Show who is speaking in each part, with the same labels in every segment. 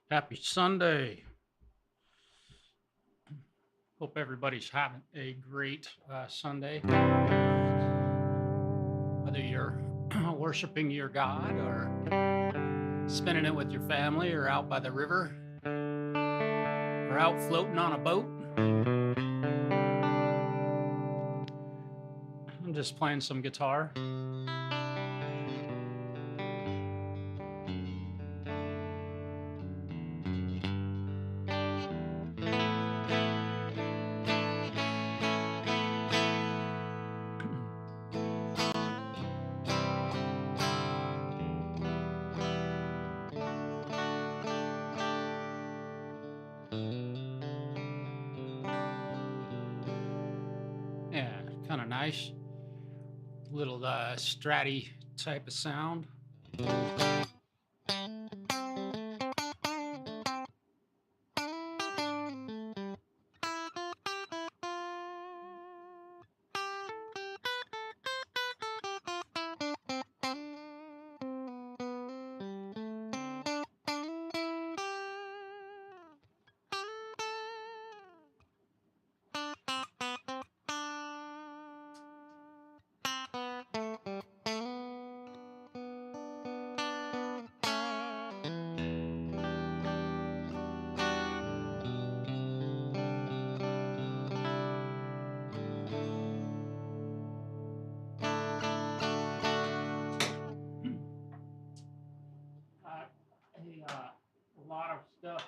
Speaker 1: Happy Sunday. Hope everybody's having a great Sunday. Whether you're worshiping your God or spending it with your family or out by the river or out floating on a boat. I'm just playing some guitar. Yeah, kind of nice. Little stratty type of sound. A lot of stuff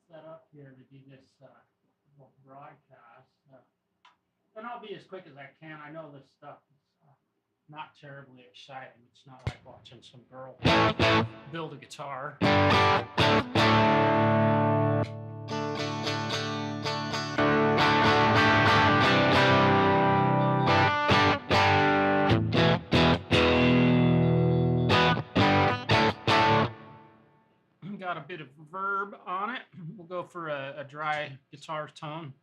Speaker 1: set up here to do this little broadcast. And I'll be as quick as I can. I know this stuff is not terribly exciting. It's not like watching some girl build a guitar. Got a bit of reverb on it. We'll go for a dry guitar tone.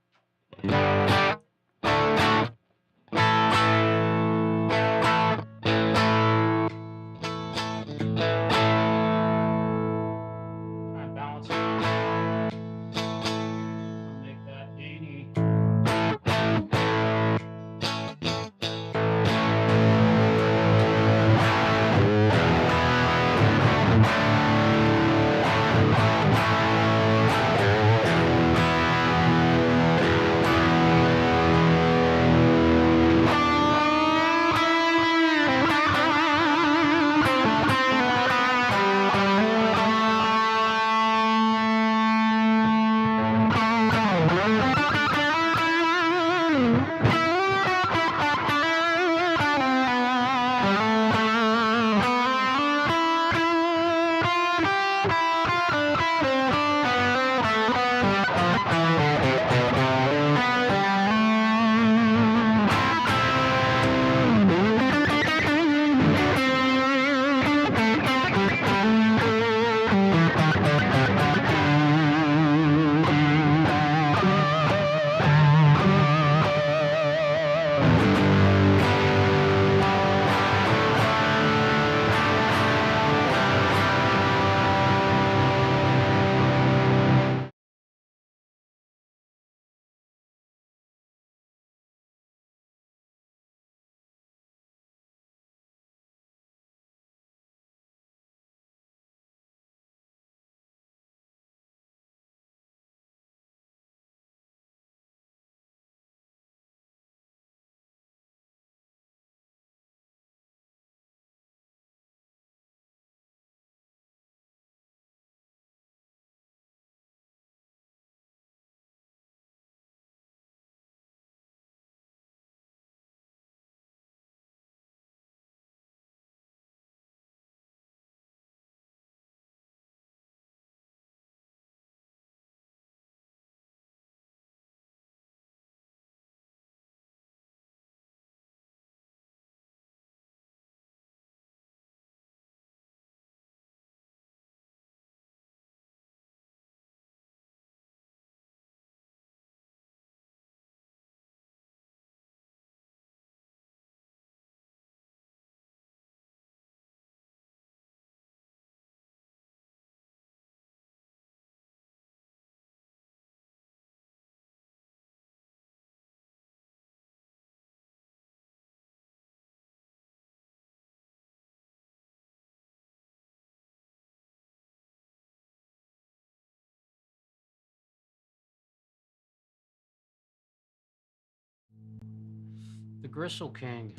Speaker 1: The Gristle King.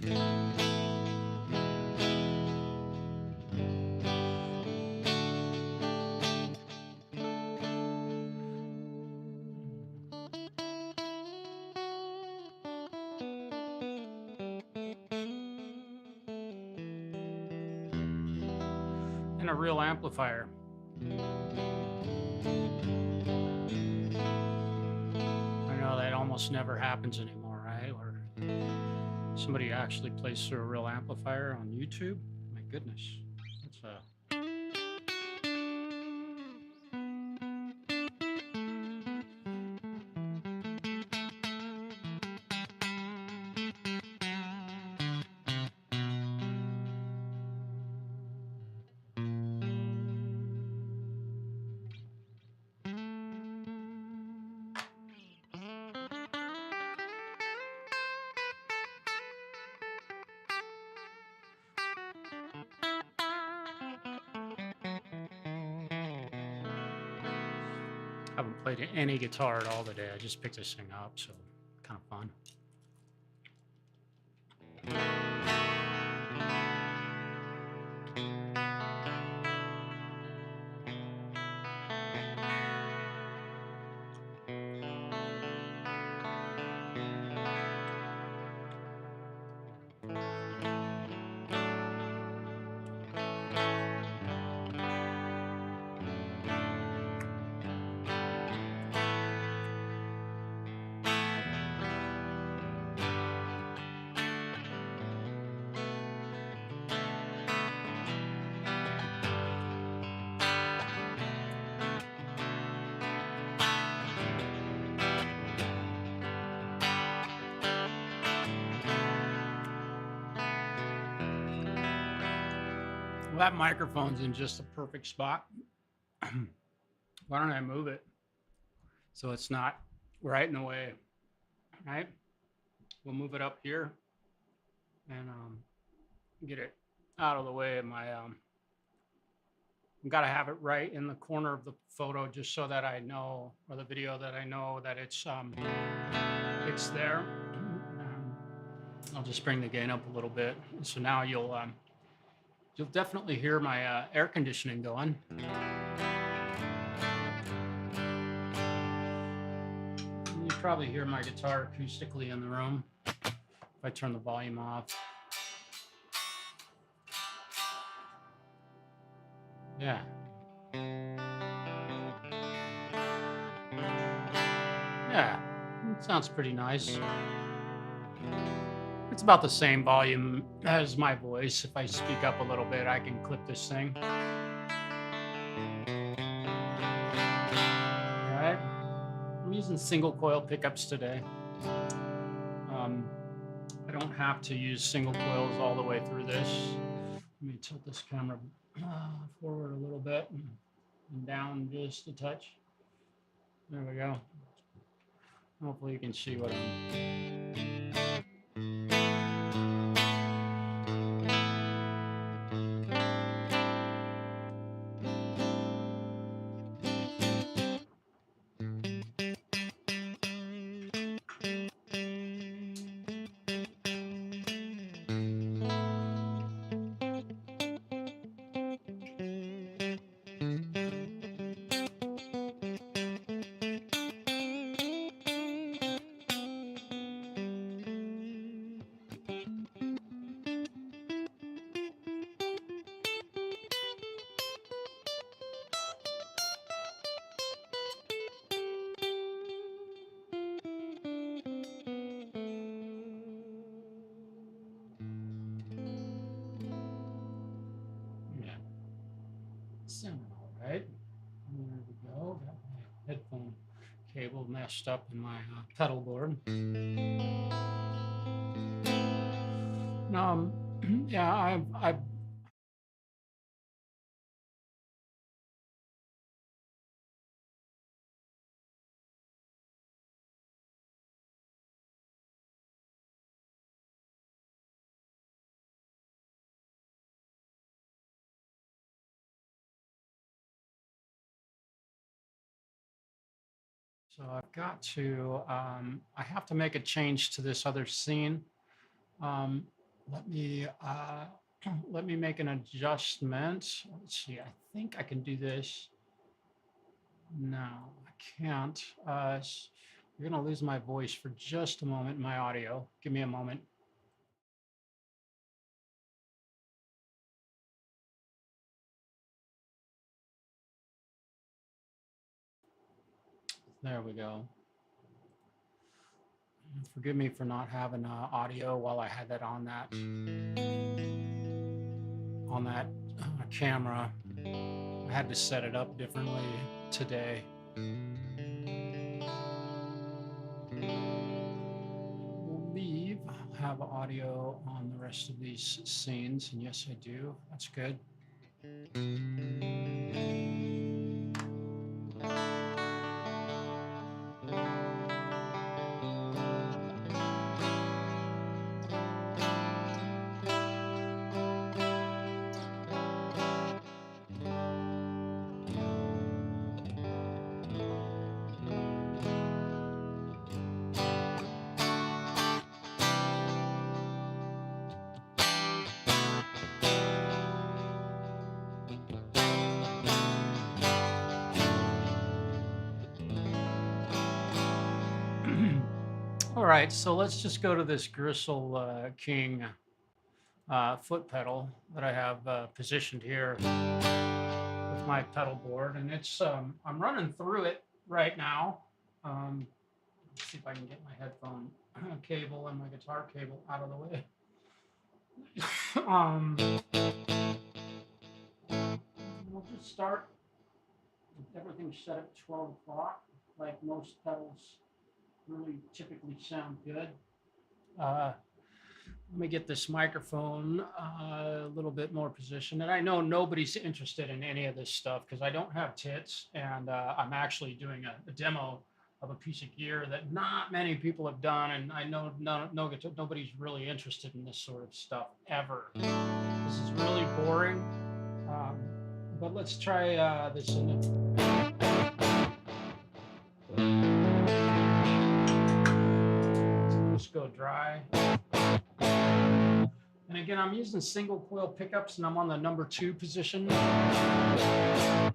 Speaker 1: And a real amplifier. I know that almost never happens anymore, right? Where somebody actually plays through a real amplifier on YouTube. My goodness, that's a haven't played any guitar at all today. I just picked this thing up, so kind of fun. Well, that microphone's in just the perfect spot. Why don't I move it so it's not right in the way, right? We'll move it up here and get it out of the way of my, I've got to have it right in the corner of the photo just so that I know, or the video, that I know that it's there. I'll just bring the gain up a little bit. So now you'll definitely hear my air conditioning going. You probably hear my guitar acoustically in the room if I turn the volume off. Yeah. Yeah, it sounds pretty nice. It's about the same volume as my voice. If I speak up a little bit, I can clip this thing. All right. I'm using single coil pickups today. I don't have to use single coils all the way through this. Let me tilt this camera forward a little bit and down just a touch. There we go. Hopefully you can see what I'm... Sounding all right. There we go. Got my headphone cable meshed up in my pedal board. Yeah, I've So I've got to, I have to make a change to this other scene. Let me let me make an adjustment. Let's see. I think I can do this. No, I can't. You're gonna lose my voice for just a moment. My audio. Give me a moment. There we go. Forgive me for not having audio while I had that on that camera. I had to set it up differently today. We'll leave. I'll have audio on the rest of these scenes, and yes, I do. That's good. All right, so let's just go to this Gristle King foot pedal that I have positioned here with my pedal board, and it's I'm running through it right now. Let's see if I can get my headphone cable and my guitar cable out of the way. We'll just start with everything set at 12 o'clock, like most pedals really typically sound good. Let me get this microphone a little bit more positioned. And I know nobody's interested in any of this stuff because I don't have tits, and I'm actually doing a demo of a piece of gear that not many people have done, and I know nobody's really interested in this sort of stuff ever. This is really boring, but let's try this in just go dry. And again, I'm using single coil pickups, and I'm on the number 2 position. And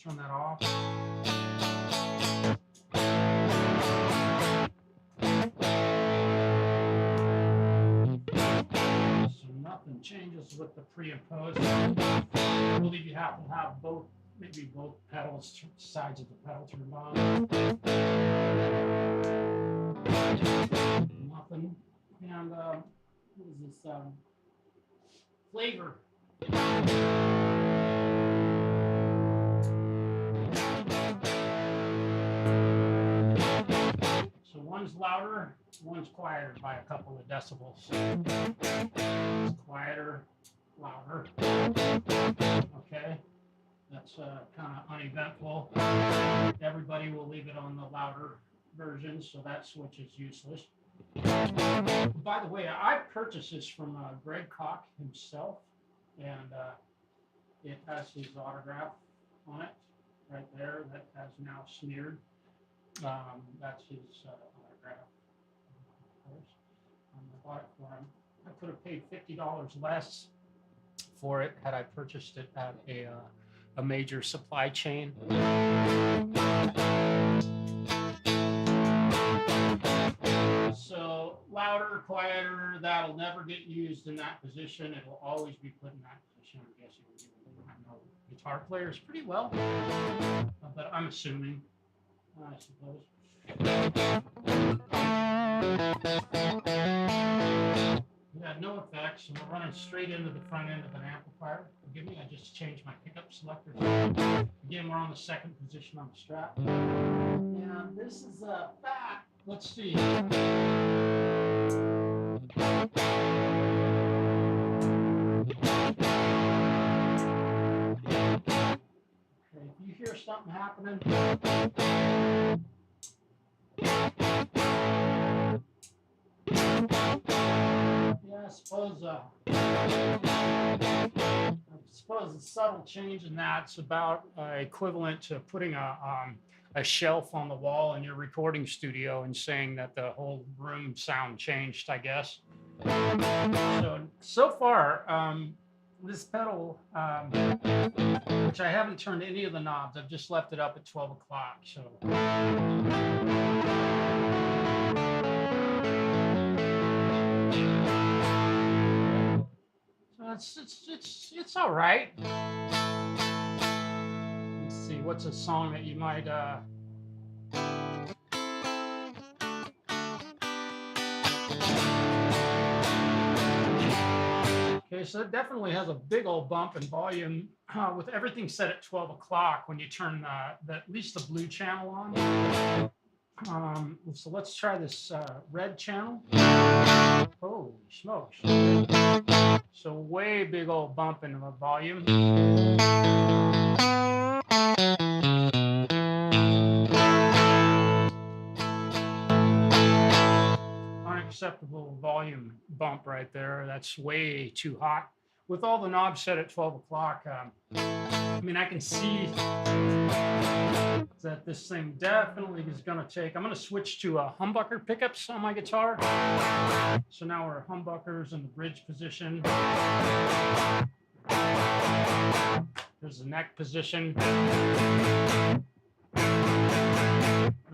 Speaker 1: turn that off. So nothing changes with the pre and post. I believe you have to have both, maybe both pedals, sides of the pedal turned on. Nothing. And what is this? Flavor. So one's louder, one's quieter by a couple of decibels. It's quieter, louder. Okay, that's kind of uneventful. Everybody will leave it on the louder version, so that switch is useless. By the way, I purchased this from Greg Koch himself, and it has his autograph on it right there that has now smeared. That's his autograph, of course. I bought it for him. I could have paid $50 less for it had I purchased it at a major supply chain. So louder, quieter, that'll never get used in that position. It will always be put in that position. I'm guessing I know guitar players pretty well, but I'm assuming, I suppose. We had no effects, and we're running straight into the front end of an amplifier. Forgive me, I just changed my pickup selector. Again, we're on the 2nd position on the strap. And this is back. Let's see. Okay, if you hear something happening, yeah, I suppose a subtle change in that's about equivalent to putting a a shelf on the wall in your recording studio and saying that the whole room sound changed, I guess. So far, this pedal, which I haven't turned any of the knobs, I've just left it up at 12 o'clock. So it's all right. Let's see, what's a song that you might okay, so it definitely has a big old bump in volume with everything set at 12 o'clock when you turn at least the blue channel on. So let's try this red channel. Holy smokes. So way big old bump in the volume. Unacceptable volume bump right there. That's way too hot. With all the knobs set at 12 o'clock, I mean, I can see that this thing definitely is going to take. I'm going to switch to humbucker pickups on my guitar. So now we're humbuckers in the bridge position. There's the neck position. There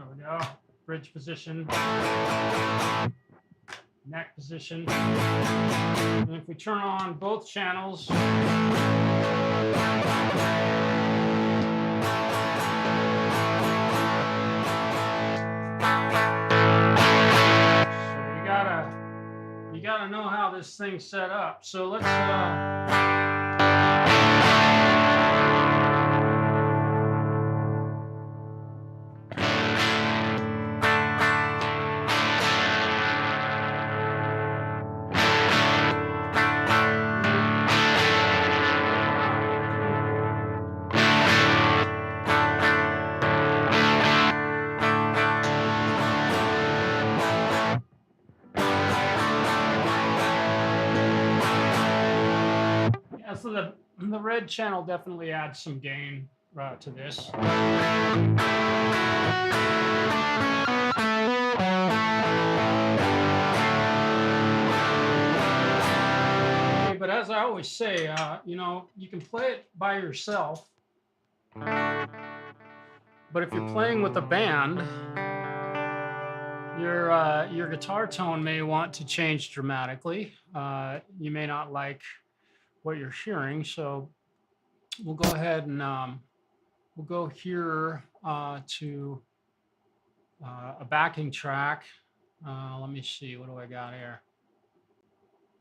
Speaker 1: we go. Bridge position. Neck position. And if we turn on both channels, so you gotta know how this thing's set up. So let's so the red channel definitely adds some gain to this. But as I always say, you know, you can play it by yourself, but if you're playing with a band, your guitar tone may want to change dramatically. You may not like what you're hearing, so we'll go ahead and we'll go here to a backing track. Let me see, what do I got here?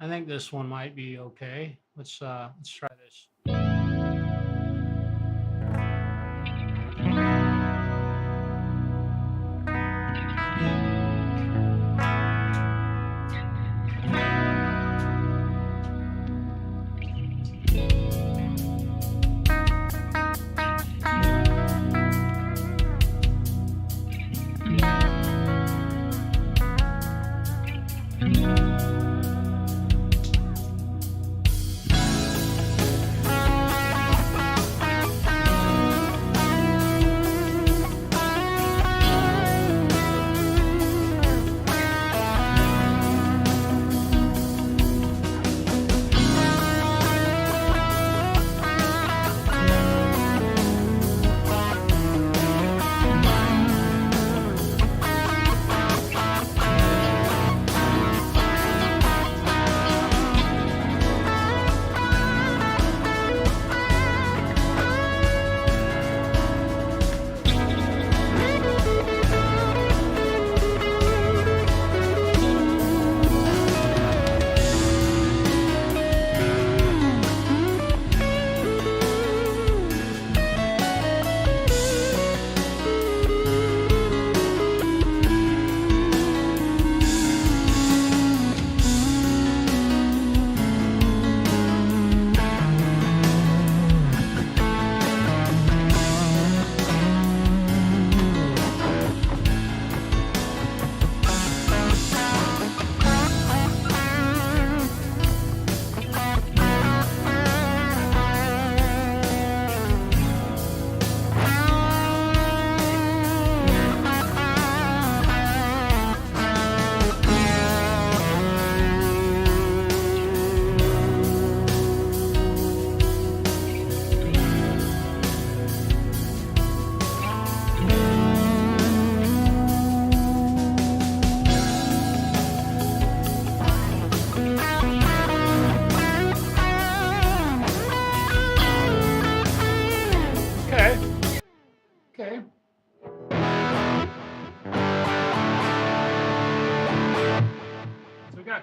Speaker 1: I think this one might be okay. Let's try this.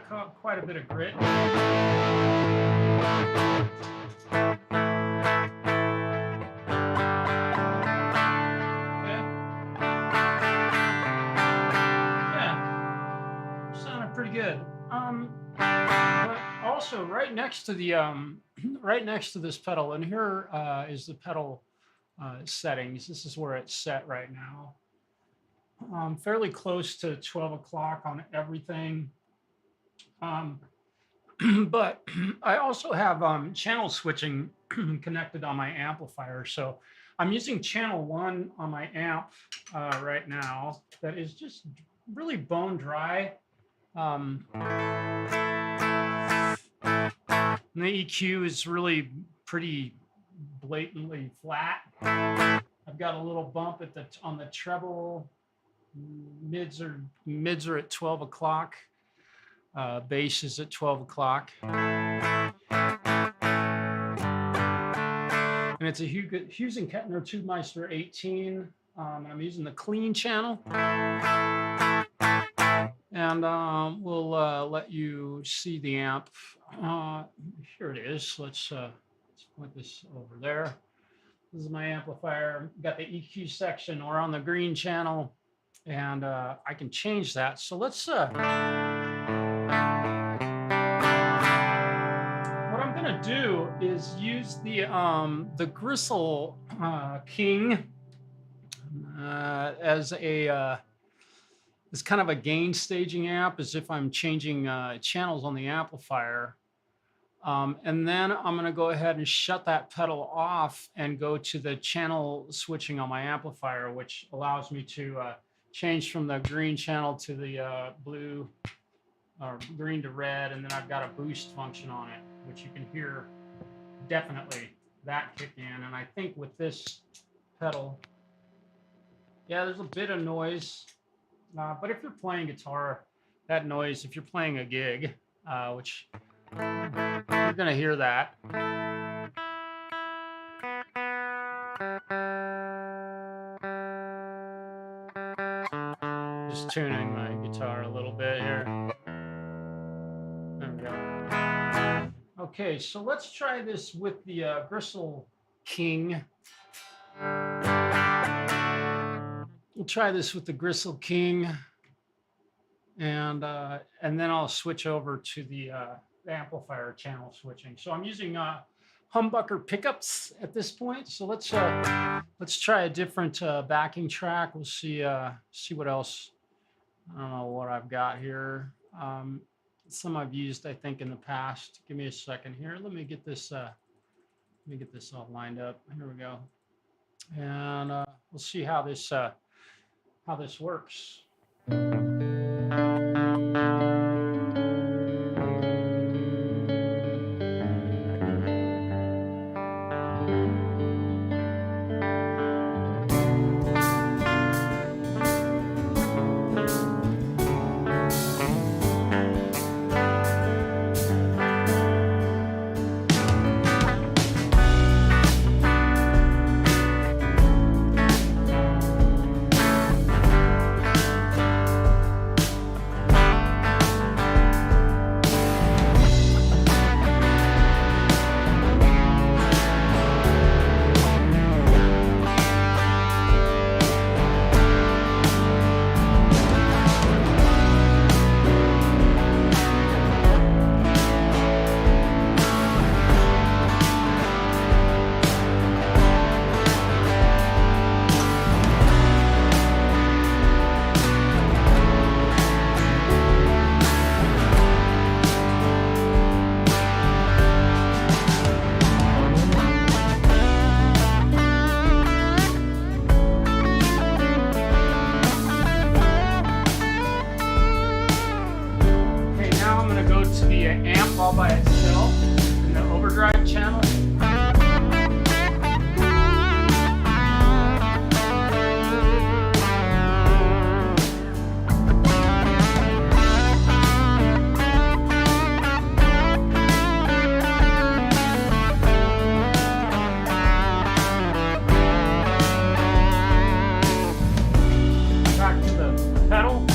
Speaker 1: got quite a bit of grit. Pretty good. But also right next to the right next to this pedal, and here is the pedal settings. This is where it's set right now. Fairly close to 12 o'clock on everything. But I also have channel switching connected on my amplifier. So I'm using channel 1 on my amp right now. That is just really bone dry. And the EQ is really pretty blatantly flat. I've got a little bump at on the treble. Mids are at 12 o'clock. Bass is at 12 o'clock. And it's a Hughes and Kettner Tubemeister 18. I'm using the clean channel. And we'll let you see the amp. Here it is. Let's point this over there. This is my amplifier. Got the EQ section. We're on the green channel, and I can change that. So let's. What I'm gonna do is use the Gristle King as a. It's kind of a gain staging amp, as if I'm changing channels on the amplifier. And then I'm going to go ahead and shut that pedal off and go to the channel switching on my amplifier, which allows me to change from the green channel to the blue, or green to red. And then I've got a boost function on it, which you can hear definitely that kick in. And I think with this pedal, yeah, there's a bit of noise. But if you're playing guitar, that noise, if you're playing a gig, which you're going to hear that. Just tuning my guitar a little bit here. There we go. Okay, so let's try this with the Gristle King. We'll try this with the Gristle King, and then I'll switch over to the amplifier channel switching. So I'm using humbucker pickups at this point. So let's try a different backing track. We'll see what else. I don't know what I've got here. Some I've used, I think, in the past. Give me a second here. Let me get this all lined up. Here we go, and we'll see how this works. All by itself in the overdrive channel. Back to the pedal.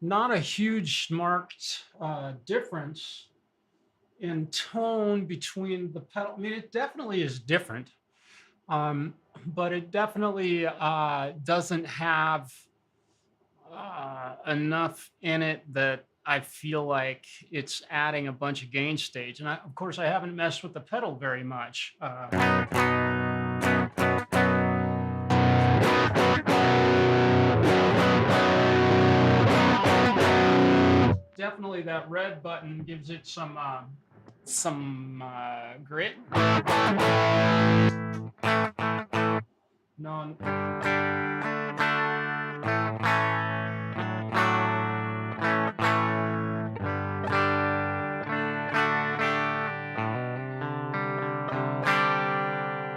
Speaker 1: not a huge marked difference in tone between the pedal. I mean, it definitely is different, but it definitely doesn't have enough in it that I feel like it's adding a bunch of gain stage. And of course, I haven't messed with the pedal very much. Definitely that red button gives it some grit. No.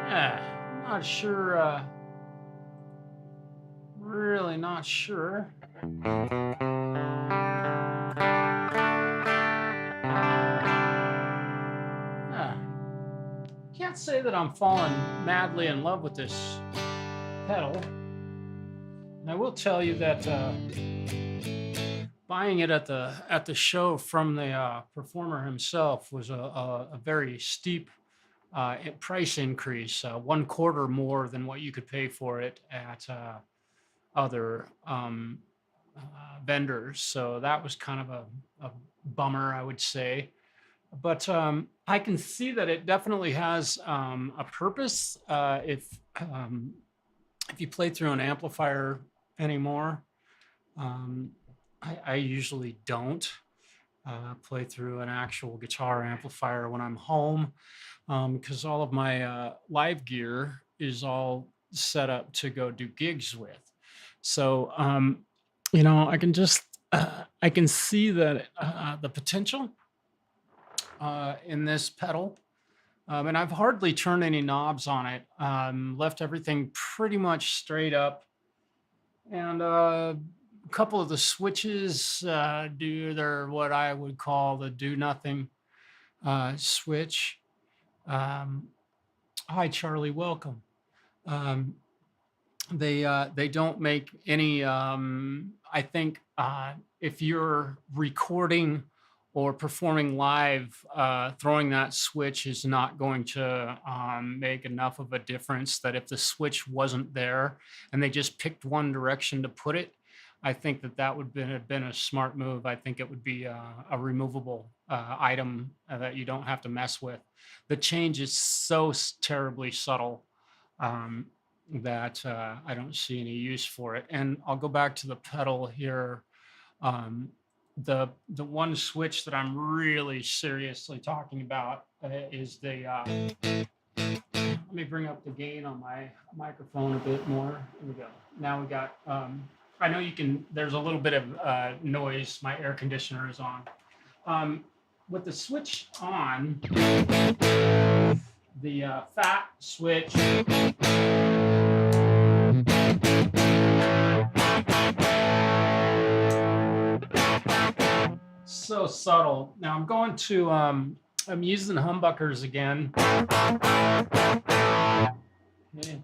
Speaker 1: Yeah, not sure. Really not sure. Can't say that I'm falling madly in love with this pedal. And I will tell you that buying it at the show from the performer himself was a very steep price increase, 1/4 more than what you could pay for it at other vendors. So that was kind of a bummer, I would say. But I can see that it definitely has a purpose if you play through an amplifier anymore. I usually don't play through an actual guitar amplifier when I'm home because all of my live gear is all set up to go do gigs with. So, I can just, I can see that the potential in this pedal. And I've hardly turned any knobs on it. Left everything pretty much straight up. And a couple of the switches do their what I would call the do nothing switch. Hi, Charlie. Welcome. They don't make any. I think if you're recording or performing live, throwing that switch is not going to make enough of a difference that if the switch wasn't there and they just picked one direction to put it, I think that would have been a smart move. I think it would be a removable item that you don't have to mess with. The change is so terribly subtle that I don't see any use for it. And I'll go back to the pedal here. The one switch that I'm really seriously talking about is the, let me bring up the gain on my microphone a bit more. Here we go. Now we got, I know you can, there's a little bit of noise. My air conditioner is on. With the switch on, the fat switch, so subtle. Now I'm going to, I'm using humbuckers again. Okay.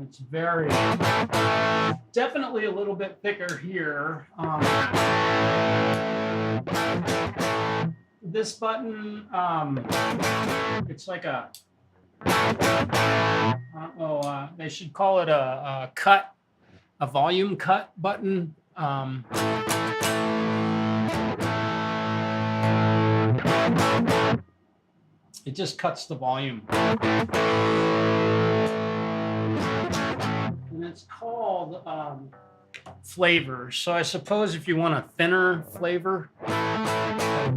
Speaker 1: It's very, definitely a little bit thicker here. This button, it's like a, I don't know, they should call it a cut, a volume cut button. It just cuts the volume. And it's called flavor. So I suppose if you want a thinner flavor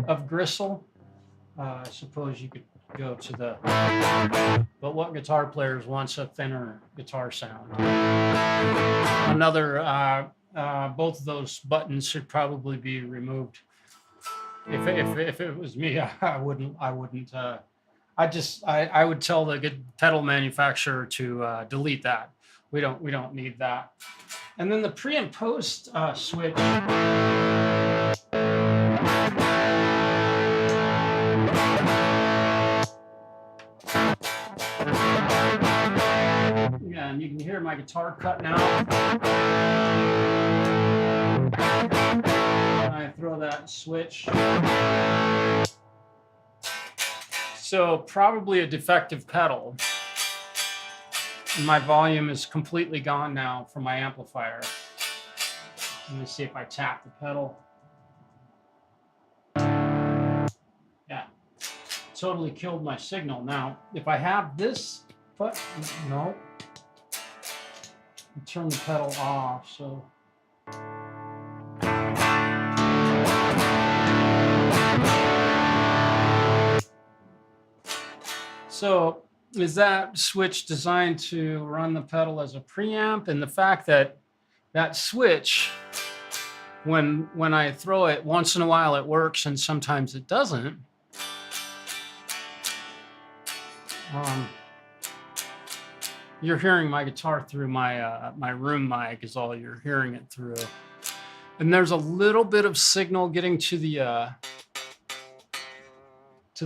Speaker 1: of Gristle, I suppose you could go to the, but what guitar players wants a thinner guitar sound? Another, both of those buttons should probably be removed. If it was me, I wouldn't. I would tell the pedal manufacturer to delete that. We don't need that. And then the pre and post switch. Yeah, and you can hear my guitar cutting out. And I throw that switch. So probably a defective pedal. My volume is completely gone now from my amplifier. Let me see if I tap the pedal. Yeah, totally killed my signal. Now, if I have this, but no, turn the pedal off. So is that switch designed to run the pedal as a preamp? And the fact that that switch, when I throw it, once in a while it works and sometimes it doesn't. You're hearing my guitar through my my room mic is all you're hearing it through. And there's a little bit of signal getting to the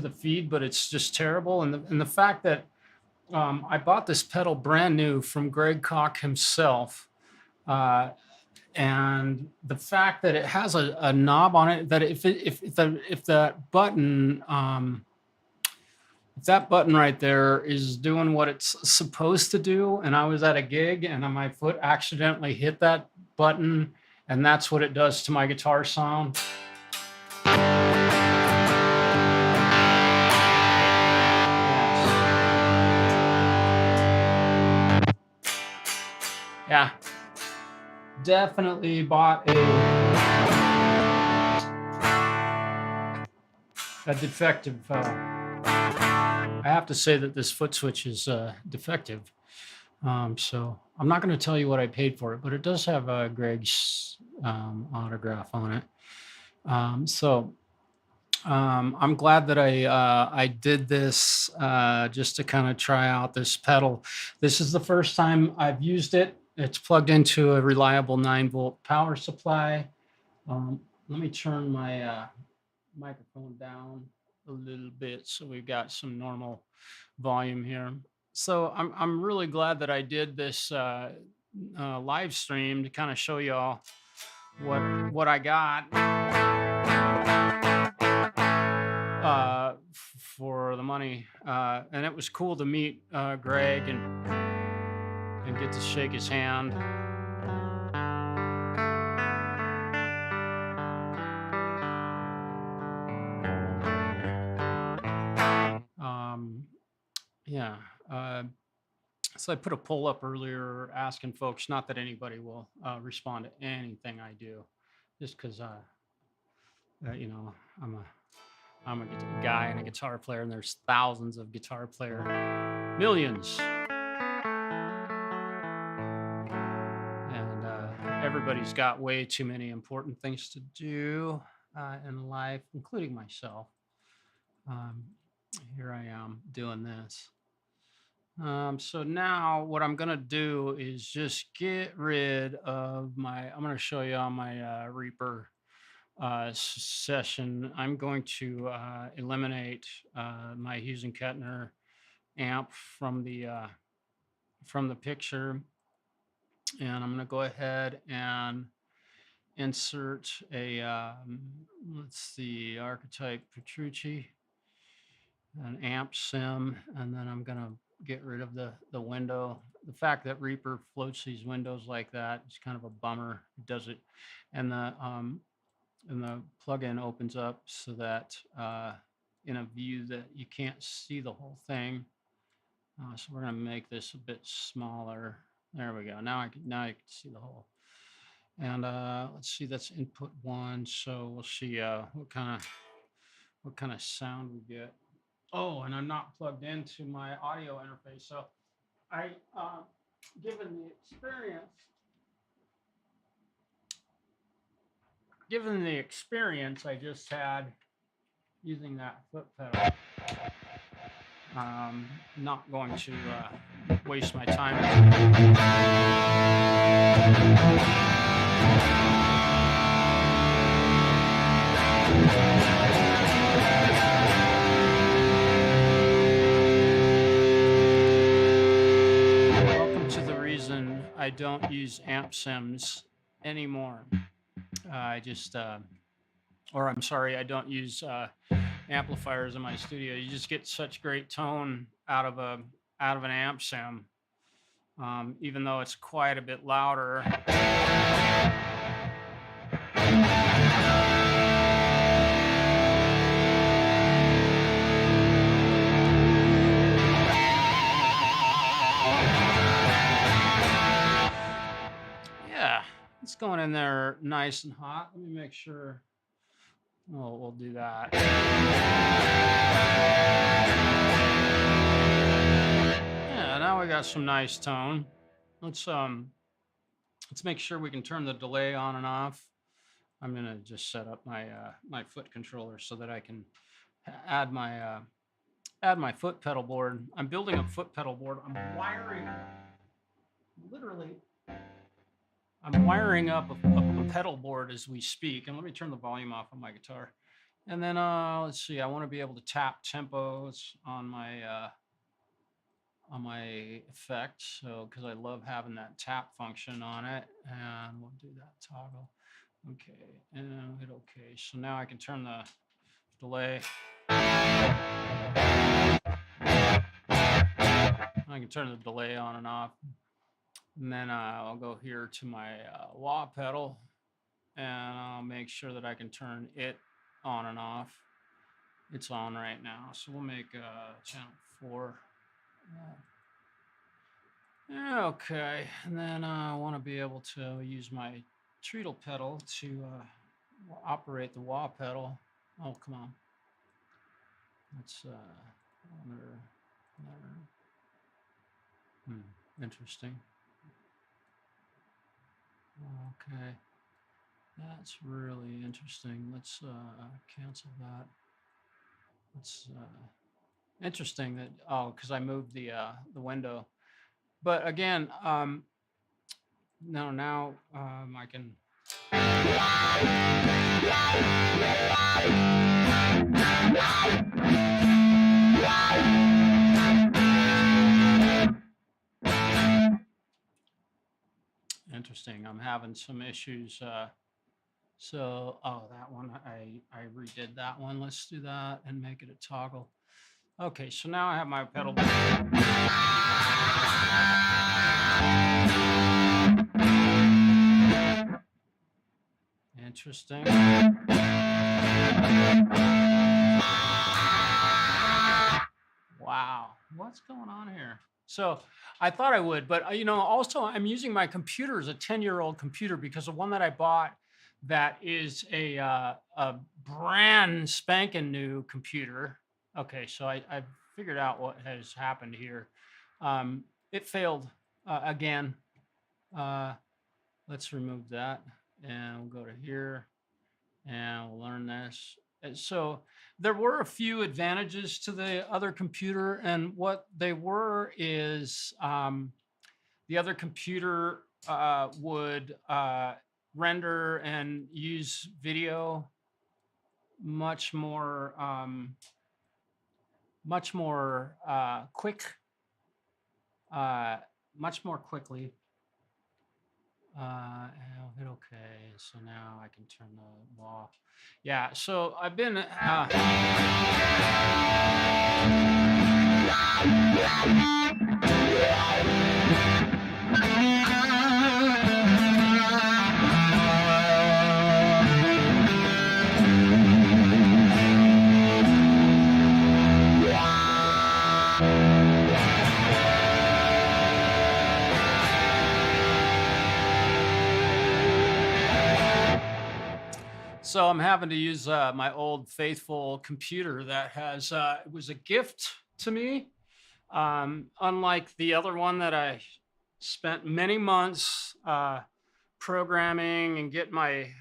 Speaker 1: feed, but it's just terrible. And the fact that I bought this pedal brand new from Greg Koch himself, and the fact that it has a knob on it, that if that button if that button right there is doing what it's supposed to do, and I was at a gig and my foot accidentally hit that button, and that's what it does to my guitar sound. Yeah, definitely bought a defective. I have to say that this foot switch is defective. So I'm not going to tell you what I paid for it, but it does have Greg's autograph on it. I'm glad that I did this just to kind of try out this pedal. This is the first time I've used it. It's plugged into a reliable 9-volt power supply. Let me turn my microphone down a little bit so we've got some normal volume here. So I'm really glad that I did this live stream to kind of show y'all what I got for the money, and it was cool to meet Greg and get to shake his hand. Yeah. So I put a poll up earlier asking folks, not that anybody will respond to anything I do, just because you know, I'm a guy and a guitar player, and there's thousands of guitar players, millions, and everybody's got way too many important things to do in life, including myself. Here I am doing this. So now what I'm gonna do is just get rid of I'm gonna show you on my Reaper session. I'm going to eliminate my Hughes and Kettner amp from the picture, and I'm gonna go ahead and insert a let's see, Archetype Petrucci, an amp sim, and then I'm gonna get rid of the window. The fact that Reaper floats these windows like that is kind of a bummer. It does it, and the plugin opens up so that in a view that you can't see the whole thing. So we're gonna make this a bit smaller. There we go. Now you can see the whole. And let's see, that's input 1. So we'll see what kind of sound we get. Oh, and I'm not plugged into my audio interface. So given the experience I just had using that foot pedal, not going to waste my time. I don't use amp sims anymore. I just, or I'm sorry, I don't use amplifiers in my studio. You just get such great tone out of an amp sim, even though it's quite a bit louder. Yeah, it's going in there nice and hot. Let me make sure. Oh, we'll do that. Yeah, now we got some nice tone. Let's make sure we can turn the delay on and off. I'm gonna just set up my my foot controller so that I can add my foot pedal board. I'm building a foot pedal board. Literally, I'm wiring up a pedal board as we speak. And let me turn the volume off on my guitar. And then let's see. I want to be able to tap tempos on my effect. So because I love having that tap function on it, and we'll do that toggle. Okay, and hit OK. So now I can turn the delay. I can turn the delay on and off. And then I'll go here to my wah pedal, and I'll make sure that I can turn it on and off. It's on right now. So we'll make channel 4. Okay, and then I want to be able to use my treadle pedal to operate the wah pedal. Oh, come on. That's another. Interesting. Okay, that's really interesting. Let's cancel that. Let's interesting that because I moved the window. But again, now I can. Interesting. I'm having some issues. So, that one, I redid that one. Let's do that and make it a toggle. Okay, so now I have my pedal. Interesting. Wow, what's going on here? So I thought I would, but also I'm using my computer as a 10-year-old computer because the one that I bought that is a brand spanking new computer. Okay, so I figured out what has happened here. It failed again. Let's remove that, and we'll go to here, and we'll learn this. So there were a few advantages to the other computer, and what they were is the other computer would render and use video much more quick, much more quickly. And I'll hit OK. So now I can turn the wah. Yeah. So I've been. So I'm having to use my old faithful computer that has, it was a gift to me. Unlike the other one that I spent many months programming and get my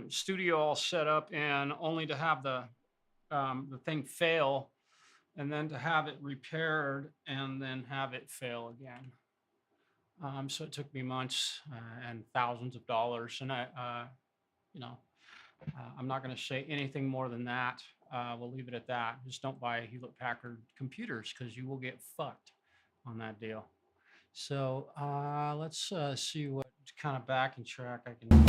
Speaker 1: studio all set up in, only to have the thing fail, and then to have it repaired and then have it fail again. So it took me months and thousands of dollars, and I'm not going to say anything more than that. We'll leave it at that. Just don't buy Hewlett Packard computers because you will get fucked on that deal. So let's see what kind of backing track I can.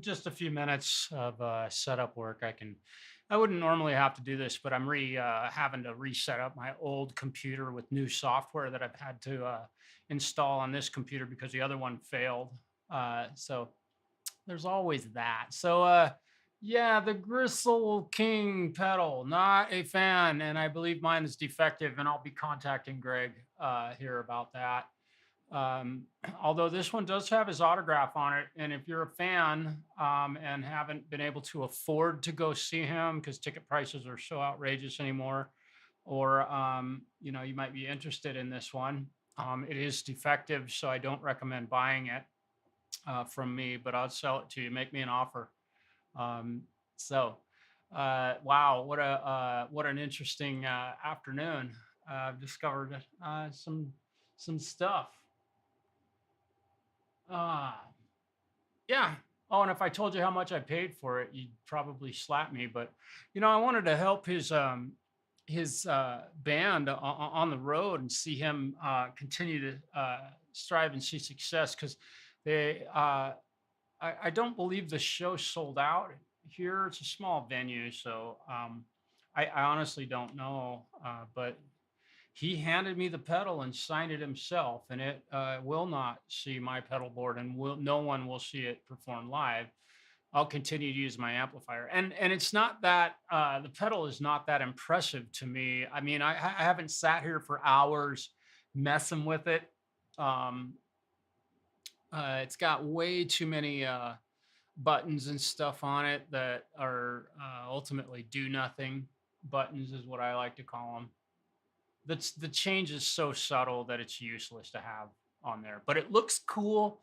Speaker 1: Just a few minutes of setup work. I wouldn't normally have to do this, but I'm having to reset up my old computer with new software that I've had to install on this computer because the other one failed. So there's always that. So yeah, the Gristle King pedal, not a fan, and I believe mine is defective, and I'll be contacting Greg here about that. Um, Although this one does have his autograph on it, and if you're a fan and haven't been able to afford to go see him because ticket prices are so outrageous anymore, or you might be interested in this one. It is defective, so I don't recommend buying it from me, but I'll sell it to you. Make me an offer. Um, so, wow, what an interesting afternoon. I've discovered some stuff. Uh, yeah. Oh, and if I told you how much I paid for it, you'd probably slap me. But I wanted to help his band on the road and see him continue to strive and see success because they I don't believe the show sold out here. It's a small venue, so I honestly don't know. But he handed me the pedal and signed it himself, and it will not see my pedal board, and no one will see it performed live. I'll continue to use my amplifier, and it's not that the pedal is not that impressive to me. I mean, I haven't sat here for hours messing with it. Um, it's got way too many buttons and stuff on it that are ultimately do nothing buttons, is what I like to call them. The change is so subtle that it's useless to have on there, but it looks cool.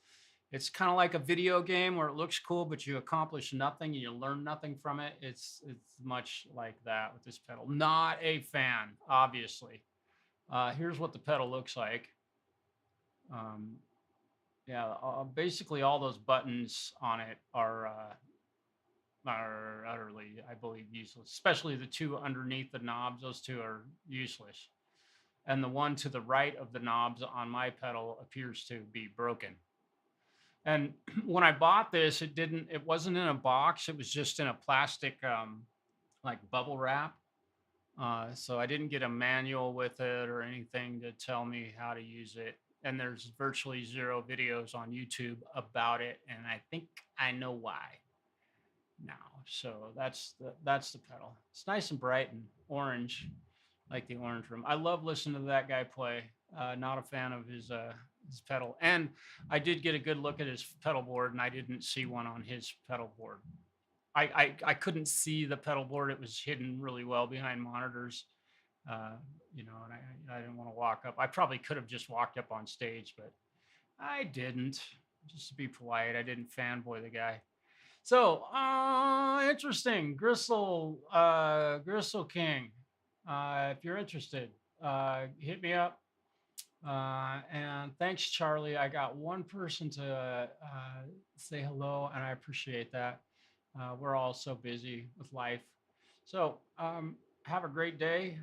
Speaker 1: It's kind of like a video game where it looks cool, but you accomplish nothing and you learn nothing from it. It's much like that with this pedal. Not a fan, obviously. Here's what the pedal looks like. Um, yeah, basically all those buttons on it are utterly, I believe, useless. Especially the two underneath the knobs; those two are useless. And the one to the right of the knobs on my pedal appears to be broken. And when I bought this, it wasn't in a box. It was just in a plastic, like bubble wrap. So I didn't get a manual with it or anything to tell me how to use it. And there's virtually zero videos on YouTube about it. And I think I know why now. So that's the pedal. It's nice and bright and orange, like the orange room. I love listening to that guy play. Not a fan of his pedal. And I did get a good look at his pedal board, and I didn't see one on his pedal board. I couldn't see the pedal board. It was hidden really well behind monitors. Uh, and I didn't want to walk up. I probably could have just walked up on stage, but I didn't. Just to be polite, I didn't fanboy the guy. So, interesting. Gristle King. If you're interested, hit me up. And thanks, Charlie. I got one person to say hello, and I appreciate that. We're all so busy with life. So, have a great day.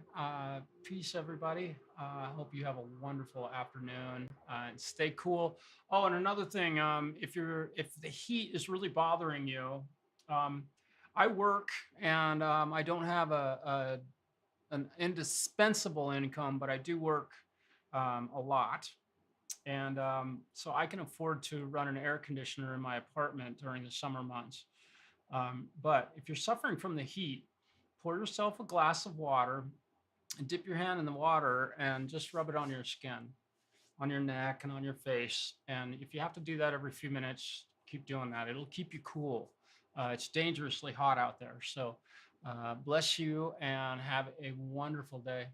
Speaker 1: Peace, everybody. I hope you have a wonderful afternoon and stay cool. Oh, and another thing, if the heat is really bothering you, um, I work and I don't have an indispensable income, but I do work a lot. And so I can afford to run an air conditioner in my apartment during the summer months. But if you're suffering from the heat, pour yourself a glass of water and dip your hand in the water and just rub it on your skin, on your neck, and on your face. And if you have to do that every few minutes, keep doing that. It'll keep you cool. It's dangerously hot out there. So bless you and have a wonderful day.